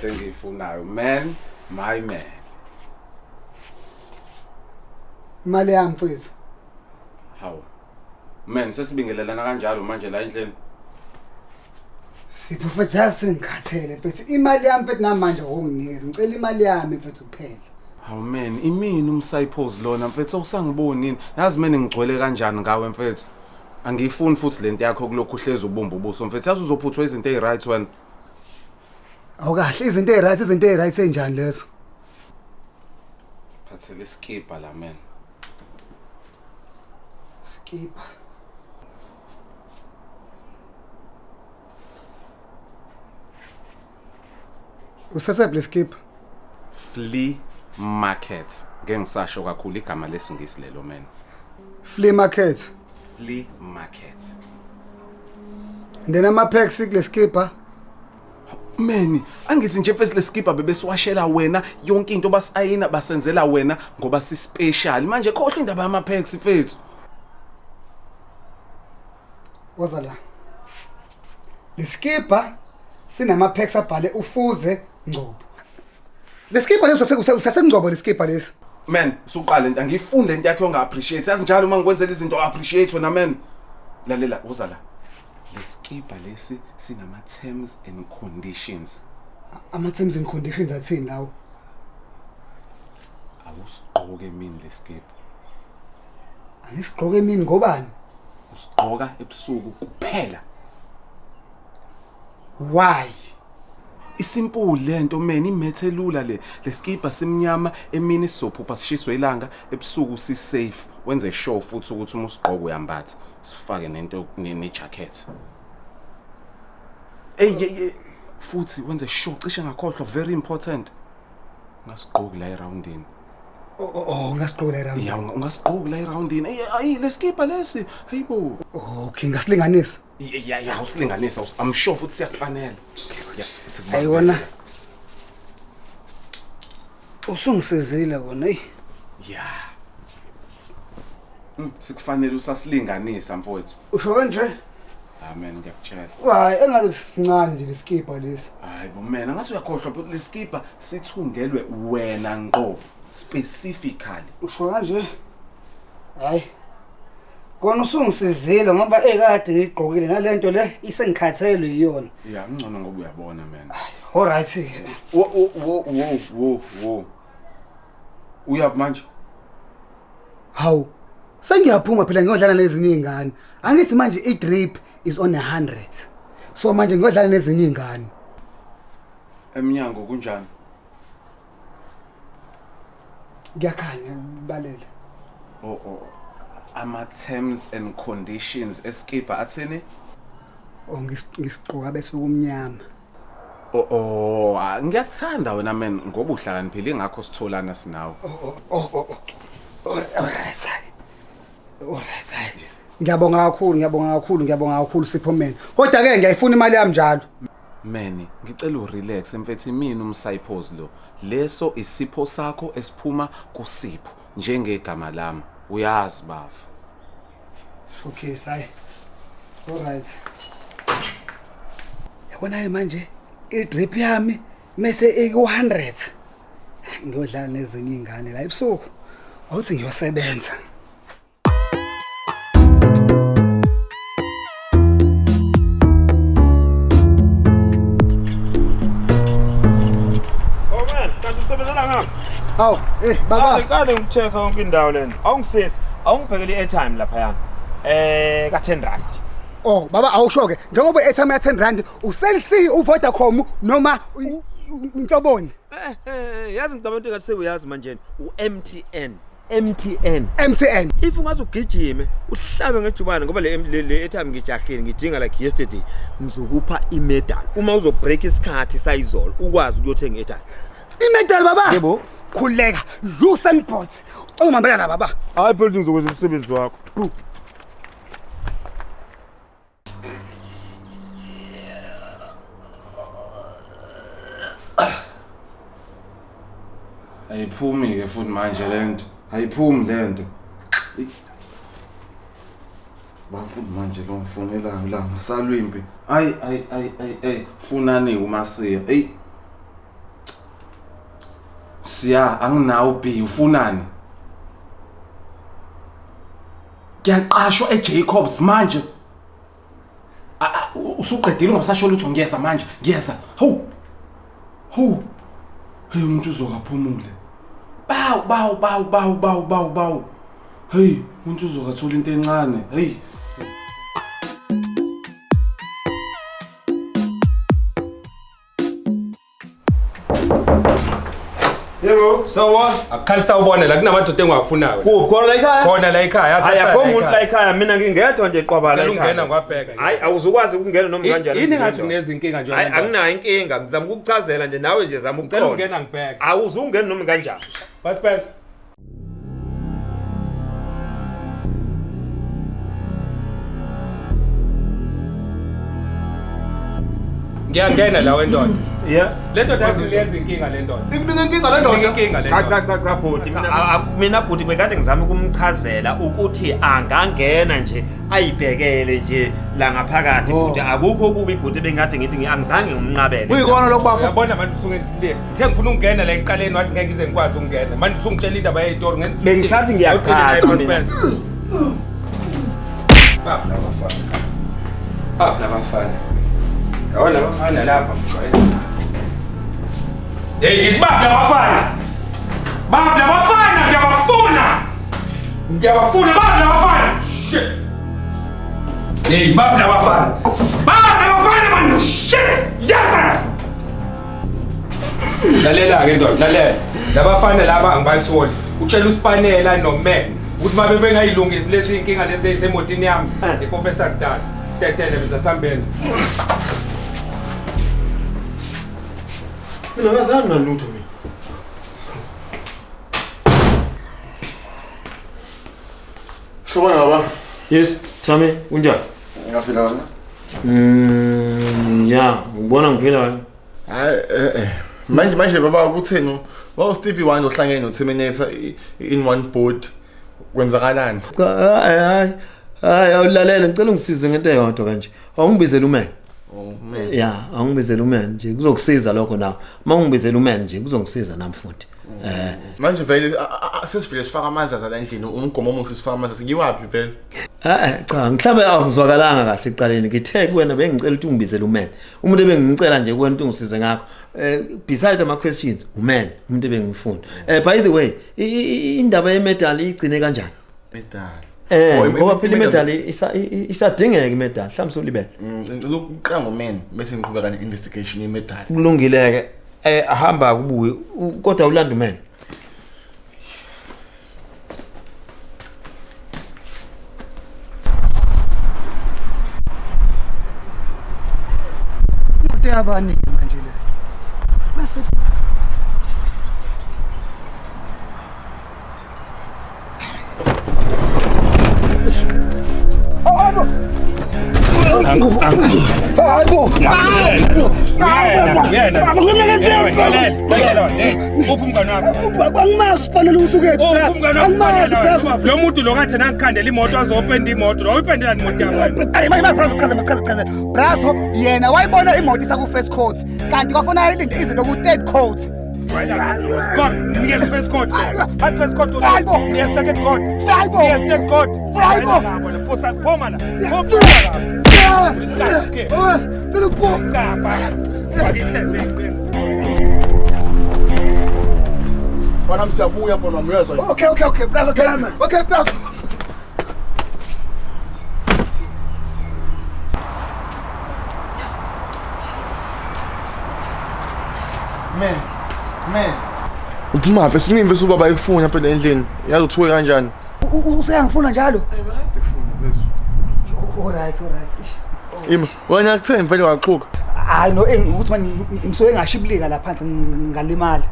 into engiyifunayo, man, my man. Imali yami mfethu. Hawu. Man, sesibingelelana kanjalo manje la endleni. Sipho mfethu yasengikhathele mfethu. Imali yami mfethu namanje unginikeza. Ngicela imali yami mfethu kuphela. Hawu man, imini umsayiphozi lona mfethu awusangibonini. Yazi mina ngigcwele kanjani ngawe mfethu. Angiyifuni futhi lento yakho kulokhu uhlezi ubumba ubuso mfethu. Yazi uzophuthwa izinto eziright wena. Awukahle izinto eziright enjani lezo? Phathele skipper la man. Skipper. Usasephi skipper? Flea market. Ngeke ngisasho kakhulu igama lesingisi lelo man. Flea market. Flea market. Ndena ama-packs kule skipper. Man, angithi nje mfethu leskipper bebesiwashela wena yonke into basayina basenzela wena ngoba si special. Manje khohle indaba yama packs mfethu. Woza la. Le skipper sinama packs abhale ufuze Ngcobo. Le skipper leso usasengcobo le skipper lesi. Man, usuqala lento angiyifunde lento yakho onga-appreciate. Yazi njalo uma ngikwenzela izinto o-appreciate wena man. Lalela, woza la. Le skipper lesi sinama terms and conditions. Ama-terms and conditions athini lawo? Awusigqoke mina le skipper. Angisigqoke mina ngobani? Usigqoka ebusuku kuphela. Why? Isimple lento man, imethelula le skipper simnyama emini sizophupha sishiswe ilanga ebusuku si safe. Wenze show futhi ukuthi uma usigqoka uyambatha. Sifake nento ne jacket. Hey futhi wenze show cishe ngakhohlwa very important. Ngasigqoki la eroundini. Ngasigqoki la eroundini. Yeah, ungasigqoki la eroundini. Hey le skipper lesi. Hayibo. Okay, ngasilinganisa. Yeah, usilinganisa. I'm sure futhi siyakufanele. Yeah, ayiwona. Usungisizile wona, hey. Yeah. Sikufanele usasilinganisa mfowethu. Usho kanje? Man, ngiyakutshela. Hayi, engathi sincane nje le skipper lesi. Hayi bo man, angathi uyakhohlwa but le skipper sithungelwe wena ngqo specifically. Usho kanje? Hayi. Kona usungisizile ngoba ekade ngigqokile nalento le isengikhathelwe yiyona. Yeah, ngcono ngoba uyabona man. All right ke. Wo. Uyaphi manje? Hawu. Sengiyaphuma phela ngiyodlala nezinye izingane. Angithi manje i-drip is on 100. So manje ngiyodlala nezinye izingane. Eminyango kunjani? Ngiyakhanya balela. Ama terms and conditions eskipper athini? Ngisigqoka bese kumnyama. Ngiyakuthanda wena man ngoba uhlakaniphile ngakho sitholana sinawe. Okay. Alright. Ngiyabonga kakhulu Sipho man. Kodwa ke ngiyayifuna imali yami njalo. Man, ngicela urelax mfethu mina umsayiphozi lo. Leso isipho sakho esiphuma kuSipho njengegama lami. Uyazi bafu. Okay, sai. Alright. Yabona manje i-drip yami mase eku100. Ngiyodlala nezinye izingane la ebusuku. Awuthi ngiyosebenza. Usebenzela ngapha? Hawu, baba. Ngikade ngicheck yonke indawo lena. Awungisisi, awungiphekele i-airtime lapha yana. Ka 10 rand. Oh, baba awusho ke. Njengoba i-airtime ya 10 rand, uCell C, uVodacom noma uNhloboni. Yazi ngidabantu ngathi sebuyazi manje uMTN. MTN. If ungathi ugijime, uhlabe ngejubane ngoba le airtime ngijahlile ngidinga like yesterday, ngizokupha imedal. Uma uzobreak isikhathi sayizolo, ukwazi ukuyothenga i-airtime. Imedal baba. Yebo. Khuleka. Lucent pot. Ongihambela la baba. Hayi phela ngizokwenza umsebenzi wakho. Ayiphumi ke futhi manje lento. Ayiphumi lento. Bafuthi manje lo mfonela la ngisalwimpi. Ay funani uMasiya. Ey. Siya anginawo B ufunani? Ngiyaqashwa eJacobs manje. Usuqedile ungasasho lutho ngiyeza manje. Ngiyeza. Hawu. Hey umuntu uzokaphumule. Bawu. Hey umuntu uzokathola into encane. Hey. Yebo, sawa. Akukhalisa ubone la kunamadoda engiwafunayo. Khona la ekhaya? Khona la ekhaya. Hayi akho umuntu la ekhaya mina ngingedwa nje qwaba la ekhaya. Ungena ngwabheka. Hayi awuzukwazi ukungena noma kanjani. Yini ngathi unezinkinga nje. Hayi anginayo inkinga ngizama ukukuchazela nje nawe nje zama ukuqonda. Ungena ngibheka. Awuzungena noma kanjani. Baspense. Ngiyangena la wendoda. Yeah. Le ndoda yathi lezinkinga le ndoda. Inkinga le ndoda. Inkinga le ndoda. Cha bhuti mina bhuti bekade ngizama ukumchazela ukuthi angangena nje ayibhekele nje la ngaphakathi bhuti akukho kubi bhuti bengade ngithi angizange ngimnqabele. Uyikona lokubaba. Uyabona manje usungena isiliye. Ngithe ngifuna ukungena la eqaleni wathi ngeke ngize ngikwazi ukungena. Manje usungitshela indaba yezitori ngenza. Bengisathi ngiyachaza mina. Baba labafana. Yabona abafana lapha mjwayele. Hey, ngibaba labafana. Baba labafana ngiyabafuna. Baba labafana. Shit. Hey, baba labafana. Baba labafana man. Shit. Yes. Lalela ke ndoda, lalela. Labafana laba angibatholi. Utshela uSpanela noMan ukuthi mabe bengayilungisi lezi inkinga lezi ezisemotini yami. Ipompe sakudansi. Tetele benza sambeni. Mina ngazange ngalutho mina. Soba baba. Yes, Thami, unjani? Ngaphila wena? Yeah, ubona ngiphila wena. Hayi manje baba ukutheni wa Stevie Wonder ohlangene no Terminator in one board kwenzakalani? Hayi awulalela ngicela ungisize ngento eyodwa kanje. Awungibizela uMan. Oh man. Yeah, awungibizela uMan nje kuzokusiza lokho nawe. Mawungibizela uMan nje kuzongisiza nami futhi. Manje vele sesivile sifaka amanzi la endlini umgomo omuhle sifaka amanzi ngiwapi vele? Cha mhlawumbe awuzwakalanga kahle eqaleni ngithe kuwena bengicela ukuthi ungibizele uMan. Umuntu ebengicela nje kuwena ukuthi ungisize ngakho. Beside ama questions uMan umuntu ebengifuna. By the way indaba yemedal igcine kanjani? Medal. Ngoba phela imedal isadingeka imedal mhlawumbe solibele. Lokuqala ngoman bese ngiqhubeka ne-investigation yemedal. Kulungileke ahamba kubuye kodwa ulanda uMan. Umuntu yabani manje le. Base Lo muntu lo kathi nangikhandela imoto azopenda imoto lo uyipendela imoto yakho. Brazo yena wayibona imoto isa ku first court kanti kwafuna ayilinde izinto ku third court. God, yes first court. At first court. Yes second court. Yes third court. Fusa phoma la. Bana msiyabuya bona muyezwa. Okay, Brazo, okay, Brazo. Man. Uphuma phe sinimbe subaba ikufuna phela endlini. Yazi uthuke kanjani? Useyangifuna njalo? Bekade funa bese. Alright. Ima, wena akuthembi vele waxhuka. Hayi no ukuthi manje ngisuke ngashibilika la phansi ngalimala.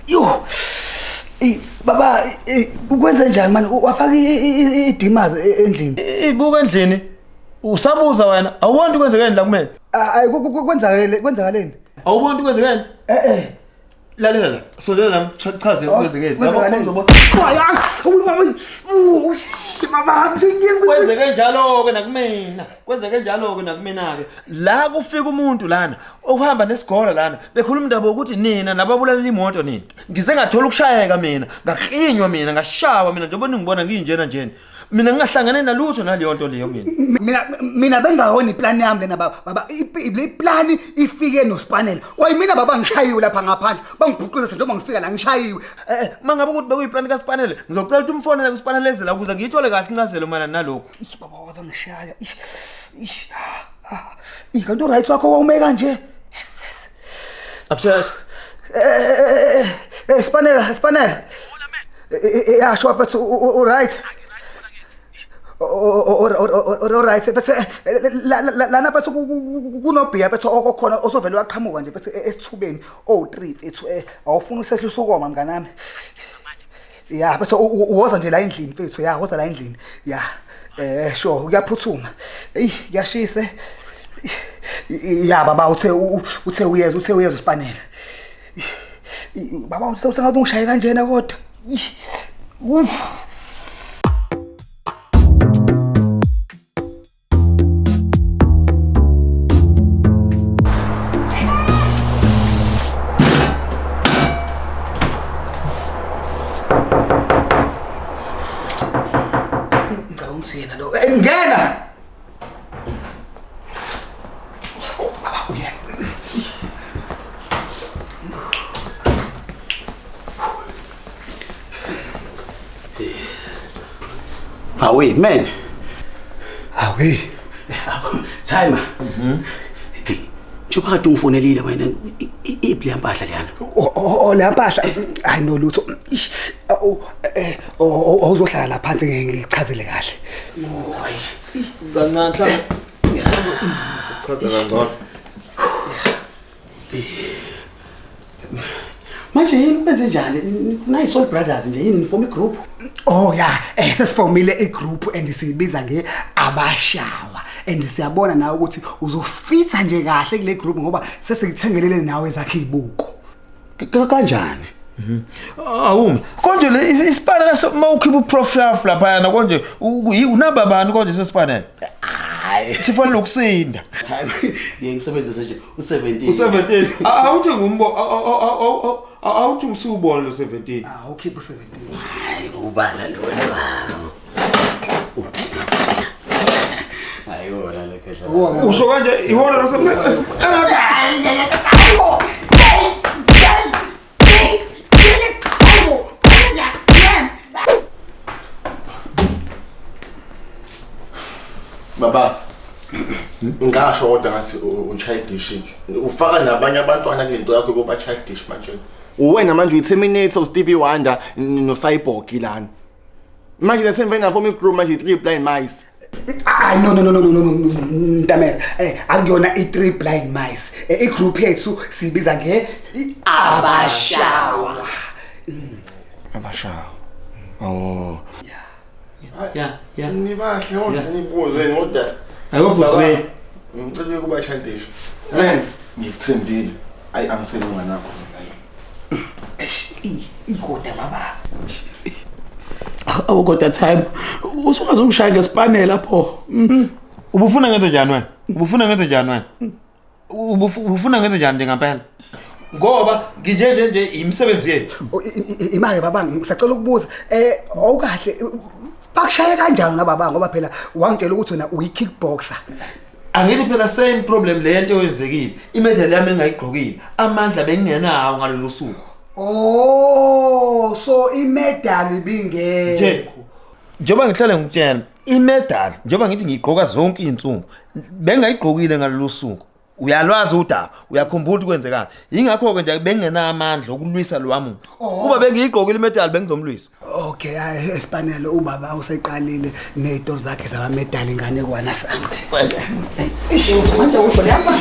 Yo. Baba ukwenza njani manje wafaka idimazi endlini? Ibuka endlini. Usabuza wena awuboni kwenzekeni la kumele? Hayi kwenzakaleni? Awuboni kwenzekeni? lalela sondela la chachaze kwenzekeni kwenzeke njalo ke nakumina kwenzeke njalo ke nakumina ke la kufika umuntu lana ohamba nesigora lana bekhuluma indaba ukuthi nina nababulalela imoto nini ngize ngathola ukushayeka mina ngakhinywa mina ngashawa mina njengoba ningibona nginjena njena mina ngingahlangane nalutho naleyo nto leyo mina bengahona iplan yami lena baba le plan ifike noSpanela kwayi mina baba ngishayiwe lapha ngaphandle bangibhuquzisa njengoba ngifika la ngishayiwe mangabe ukuthi bekuyiplan kaSpanela ngizocela ukuthi umfone kuSpanela ezela ukuze ngiyithole kahle incazelo mana nalokho baba wazangishaya kanti right wakho wawume kanje yes Abashawa Spanela yeah sure but all right alright bese lana bese kunobhiya bese okhona osovela waqhamuka nje bese esithubeni 03 ethu awufuna usehlisa ukoma mnganami yeah bese uwoza nje la endlini mfethu yeah woza la endlini yeah sure kuyaphuthuma kuyashise yeah baba uthe uyeza uSpanela baba uthe ngathi ungishaye kanjena kodwa ngena baba uya Awe man awe timer Njoba kade ungifonelile wena iphi yampahla lana la mpahla hayi no lutho awuzohlala la phansi ngichazele kahle kancane chaza kangcono manje yini kwenze njani nayi Soul Brothers nje yini form group oh yeah sesifomile igroup and siyibiza Abashawa and siyabona nawe ukuthi uzofitha nje kahle kule group ngoba sesithengelele nawe zakhe izibuko kanjani awumi konje le Ispanela mawukhipha uprofshaf lapha yana konje unamba bani konje seSpanela hayi sifanele ukusinda ngisebenzisa nje u17 awuthi ngumbo awuthi usubona lo 17 ukhipha u17 hayi ubala lona ayona lekhehla usho kanje ihona lo 17 baba ngasho kodwa ngathi uchildish ufaka nabanye abantwana kulento yakho boba childish manje uwena manje uyi-terminator uStevie Wonder noCyborg lana manje lesemvena form igroup manje 3 blind mice no Ntamela akuyona i3 blind mice igroup yethu sibiza Abashawa Abashawa oh yeah nibahle kodwa nibuze kodwa ayobuzwe ngicela ukuba childish man ngikuthembile ayi angiselunga nakho ikoda baba awukodwa time usungaze ungishaya ngeSpanela lapho ubufuna ngenze njani wena ubufuna ngenze njani ngempela ngoba nje imisebenzi yethu imake baba ngisacela ukubuza awukahle bakushaya kanjani na baba ngoba phela wangitshela ukuthi wena uyi-kickboxer angithi phela same problem lento oyenzekile imedal yami engayigqokile amandla bengingenawo ngalolu suku oh so imedal ibingekho njengoba ngihlale ngikutshela imedal njengoba ngithi ngiyigqoka zonke izinsuku bengayigqokile ngalolu suku uyalwazi udaba uyakhumbula ukuthi kwenzekani ingakho ke nje bengenamandla okulwisa lo wamuntu kuba bengiyigqokile imedal bengizomlwisa okay Spanela ubaba useqalile nezitori zakhe zama medal ingane kwana sami manje usho lapha